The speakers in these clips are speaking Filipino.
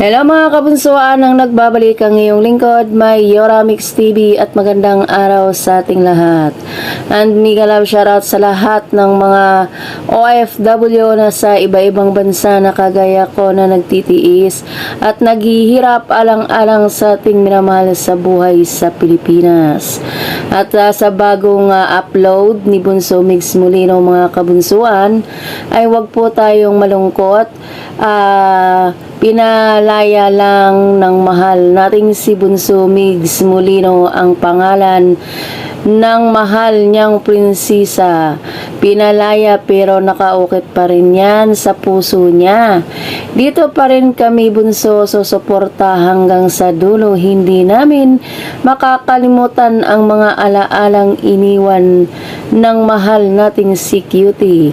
Hello mga kabunsuan, ang nagbabalik ang iyong lingkod, may Yoramix TV at magandang araw sa ating lahat. And mega love shoutout sa lahat ng mga OFW na sa iba-ibang bansa na kagaya ko na nagtitiis at naghihirap alang-alang sa ating minamahal sa buhay sa Pilipinas. At sa bagong upload ni Bunso Migs Molino mga kabunsuan, ay wag po tayong malungkot. Pinalaya lang ng mahal nating si Bunso Migs Molino ang pangalan ng mahal niyang prinsesa. Pinalaya pero nakaukit pa rin yan sa puso niya. Dito pa rin kami Bunso susuporta hanggang sa dulo. Hindi namin makakalimutan ang mga alaalang iniwan ng mahal nating si Cutie.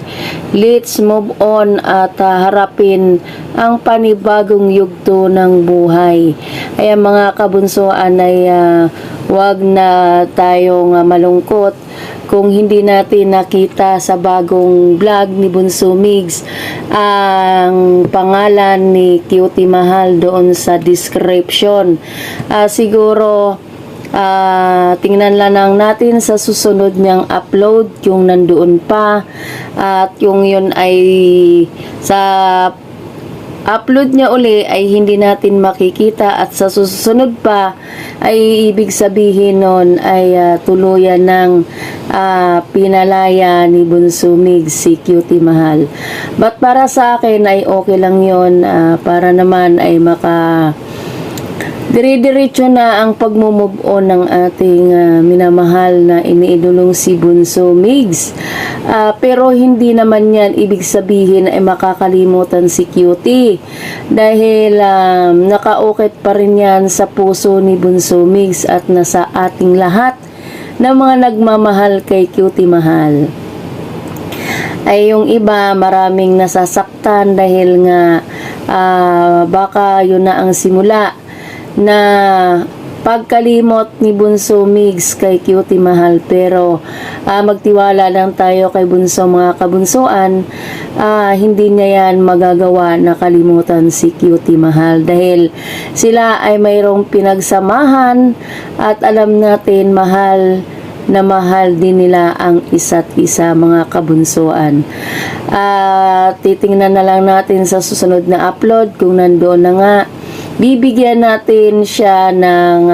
Let's move on at harapin ang panibagong yugto ng buhay. Ay mga kabunsoan ay wag na tayong malungkot kung hindi natin nakita sa bagong vlog ni Bunso Migs ang pangalan ni Cutie Mahal doon sa description. Siguro tingnan lang natin sa susunod niyang upload yung nandoon pa at yung yun ay sa upload niya uli ay hindi natin makikita at sa susunod pa ay ibig sabihin nun ay tuluyan ng pinalaya ni Bunso Migs si Cutie Mahal. But para sa akin ay okay lang yun, para naman ay dire-diretso na ang pagmumove on ng ating minamahal na iniidolong si Bunso Migs. Pero hindi naman yan ibig sabihin ay makakalimutan si Cutie. Dahil nakaukit pa rin yan sa puso ni Bunso Migs at nasa ating lahat na mga nagmamahal kay Cutie Mahal. Ay yung iba maraming nasasaktan dahil nga baka yun na ang simula na pagkalimot ni Bunso Migs kay Cutie Mahal. Pero magtiwala lang tayo kay Bunso mga kabunsoan, hindi niya yan magagawa na kalimutan si Cutie Mahal dahil sila ay mayroong pinagsamahan at alam natin mahal na mahal din nila ang isa't isa mga kabunsoan. Titingnan na lang natin sa susunod na upload kung nandoon na nga. Bibigyan natin siya ng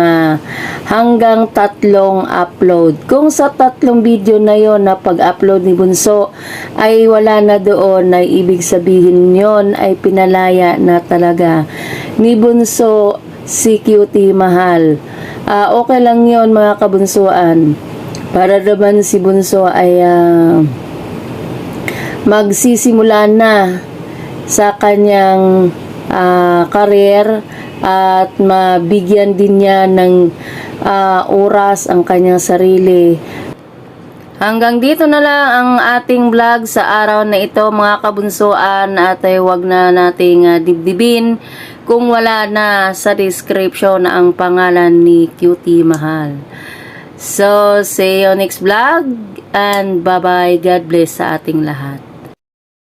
hanggang 3 upload. Kung sa 3 video na yon na pag-upload ni Bunso ay wala na doon, ay ibig sabihin yon ay pinalaya na talaga ni Bunso si Cutie Mahal. Okay lang yon mga kabunsuan. Para naman si Bunso ay magsisimula na sa kanyang career at mabigyan din niya ng oras ang kanyang sarili. Hanggang dito na lang ang ating vlog sa araw na ito mga kabunsuan at huwag na nating dibdibin kung wala na sa description ang pangalan ni Cutie Mahal. So, see you next vlog and bye bye. God bless sa ating lahat.